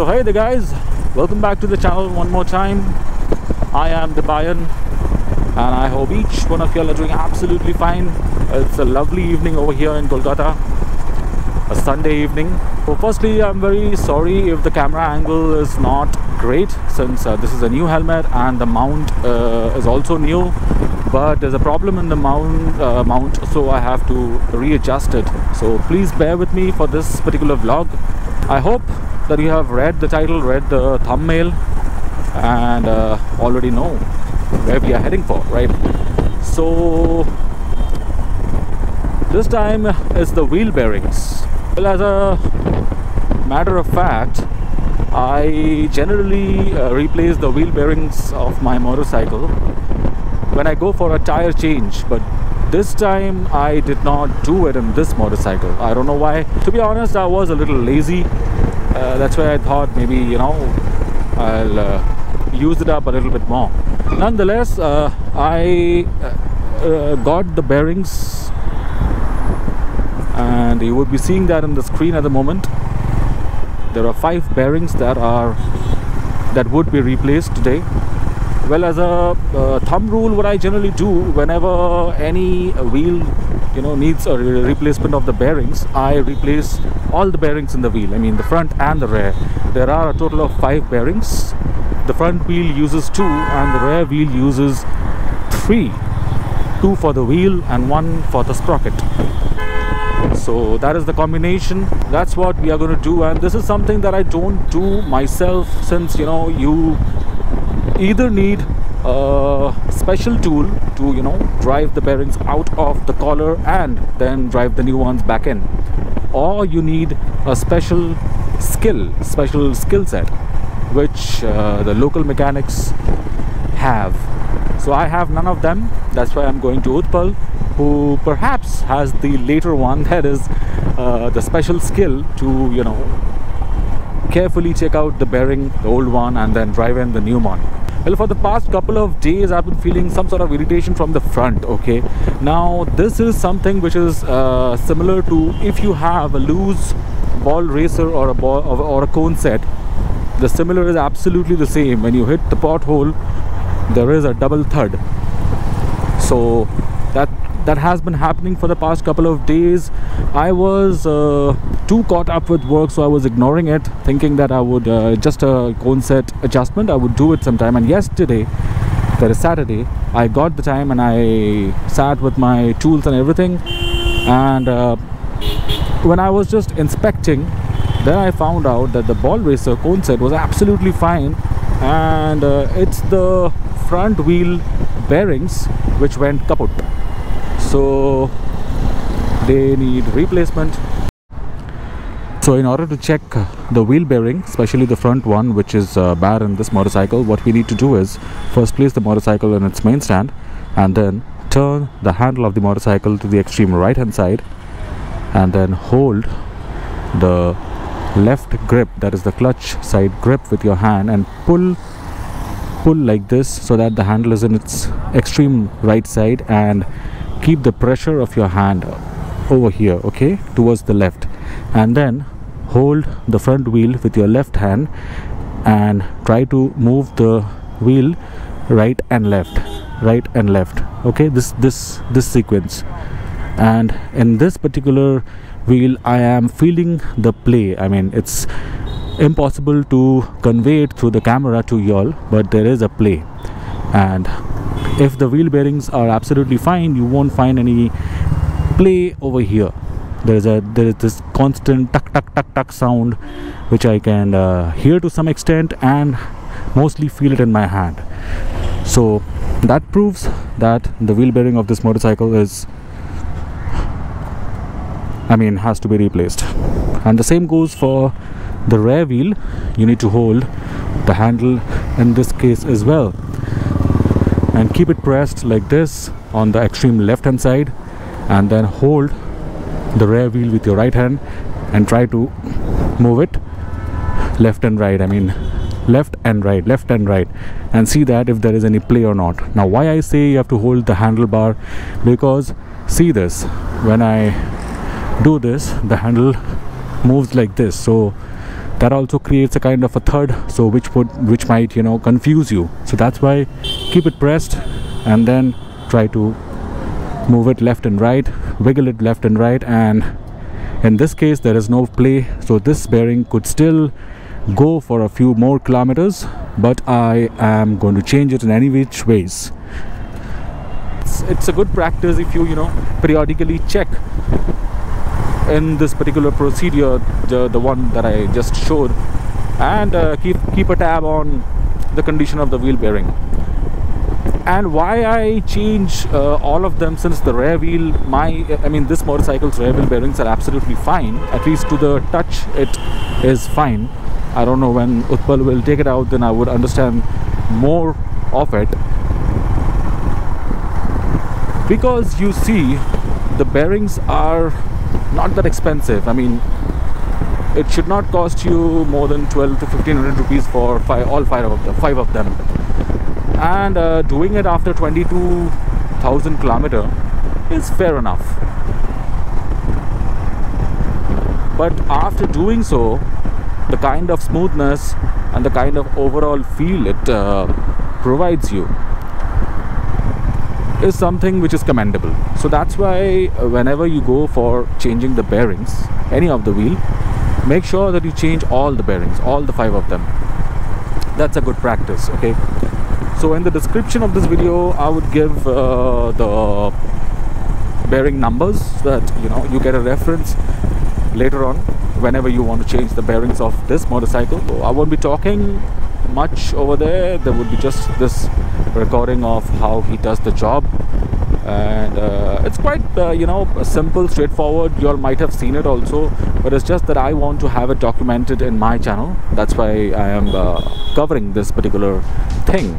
So hey there guys, welcome back to the channel one more time. I am Diagnose and I hope each one of you are doing absolutely fine. It's a lovely evening over here in Kolkata, a Sunday evening. So firstly, I'm very sorry if the camera angle is not great, since this is a new helmet and the mount is also new, but there's a problem in the mount, so I have to readjust it. So please bear with me for this particular vlog. I hope that you have read the title, read the thumbnail, and already know where we are heading for, right? So this time is the wheel bearings. Well, as a matter of fact, I generally replace the wheel bearings of my motorcycle when I go for a tire change, but this time I did not do it in this motorcycle. I don't know why. To be honest, I was a little lazy. That's why I thought maybe, you know, I'll use it up a little bit more. Nonetheless, I got the bearings, and you would be seeing that on the screen at the moment. There are 5 bearings that would be replaced today. Well, as a thumb rule, what I generally do whenever any wheel, you know, needs a replacement of the bearings, I replace all the bearings in the wheel. I mean, the front and the rear. There are a total of 5 bearings. The front wheel uses 2 and the rear wheel uses 3. 2 for the wheel and 1 for the sprocket. So that is the combination. That's what we are going to do, and this is something that I don't do myself, since, you know, you either need a special tool to, you know, drive the bearings out of the collar and then drive the new ones back in, or you need a special skill set which the local mechanics have. So I have none of them. That's why I'm going to Utpal, who perhaps has the later one, that is the special skill to, you know, carefully check out the bearing, the old one, and then drive in the new one. Well, for the past couple of days I've been feeling some sort of irritation from the front. Okay, now this is something which is similar to if you have a loose ball racer or a cone set. The similar is absolutely the same. When you hit the pothole, there is a double thud. So that has been happening for the past couple of days. I was too caught up with work, so I was ignoring it, thinking that I would just a cone set adjustment, I would do it sometime. And yesterday, that is Saturday, I got the time and I sat with my tools and everything, and when I was just inspecting, then I found out that the ball racer cone set was absolutely fine, and it's the front wheel bearings which went kaput. So they need replacement. So in order to check the wheel bearing, especially the front one, which is bad in this motorcycle, what we need to do is first place the motorcycle in its main stand, and then turn the handle of the motorcycle to the extreme right hand side, and then hold the left grip, that is the clutch side grip, with your hand and pull like this, so that the handle is in its extreme right side, and keep the pressure of your hand over here, okay, towards the left, and then hold the front wheel with your left hand and try to move the wheel right and left, okay, this sequence. And in this particular wheel, I am feeling the play. I mean, it's impossible to convey it through the camera to y'all, but there is a play. And if the wheel bearings are absolutely fine, you won't find any play over here. There is this constant tuck tuck tuck tuck sound, which I can hear to some extent and mostly feel it in my hand. So that proves that the wheel bearing of this motorcycle is, I mean, has to be replaced. And the same goes for the rear wheel. You need to hold the handle in this case as well, and keep it pressed like this on the extreme left hand side, and then hold the rear wheel with your right hand and try to move it left and right. I mean, left and right, and see that if there is any play or not. Now, why I say you have to hold the handlebar, because see this, when I do this, the handle moves like this, so that also creates a kind of a thud, so which might, you know, confuse you. So that's why keep it pressed and then try to move it left and right, wiggle it left and right. And in this case there is no play, so this bearing could still go for a few more kilometers, but I am going to change it in any which ways. It's a good practice if you know, periodically check in this particular procedure, the one that I just showed, and keep a tab on the condition of the wheel bearing. And why I change all of them, since the rear wheel, this motorcycle's rear wheel bearings are absolutely fine, at least to the touch it is fine. I don't know, when Utpal will take it out, then I would understand more of it. Because you see, the bearings are not that expensive. I mean, it should not cost you more than 12 to 1500 rupees for all five of them. And doing it after 22,000 kilometers is fair enough. But after doing so, the kind of smoothness and the kind of overall feel it provides you is something which is commendable. So that's why whenever you go for changing the bearings, any of the wheel, make sure that you change all the bearings, all the 5 of them. That's a good practice. Okay, so in the description of this video I would give the bearing numbers, so that you know, you get a reference later on whenever you want to change the bearings of this motorcycle. So I won't be talking much over there. There would be just this recording of how he does the job, and it's quite you know, simple, straightforward. You all might have seen it also, but it's just that I want to have it documented in my channel. That's why I am covering this particular thing.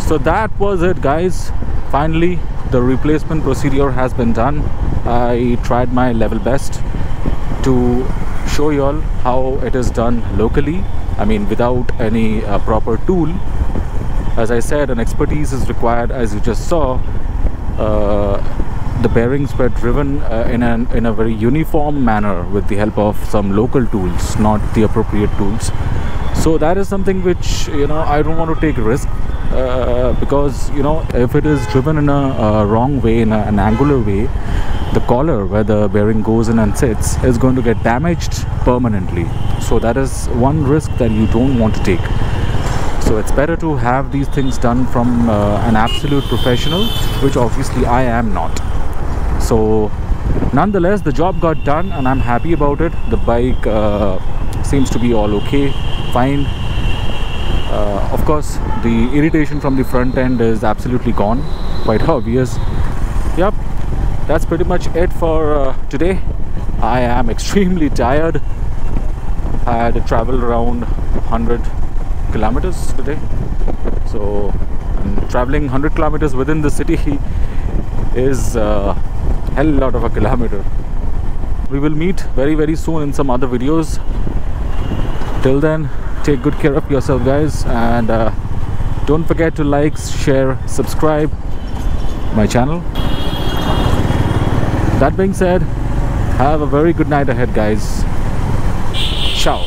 So that was it, guys. Finally the replacement procedure has been done. I tried my level best to show you all how it is done locally, I mean without any proper tool. As I said, an expertise is required. As you just saw, the bearings were driven in a very uniform manner with the help of some local tools, not the appropriate tools. So that is something which, you know, I don't want to take risk, because, you know, if it is driven in a wrong way, in an angular way, the collar where the bearing goes in and sits is going to get damaged permanently. So that is one risk that you don't want to take. So it's better to have these things done from an absolute professional, which obviously I am not. So nonetheless, the job got done and I'm happy about it. The bike seems to be all okay, fine. Of course, the irritation from the front end is absolutely gone, quite obvious. Yep, that's pretty much it for today. I am extremely tired. I had to travel around 100 kilometers today, so traveling 100 kilometers within the city is a hell lot of a kilometer. We will meet very soon in some other videos. Till then, take good care of yourself, guys, and don't forget to like, share, subscribe my channel. That being said, have a very good night ahead, guys. Ciao.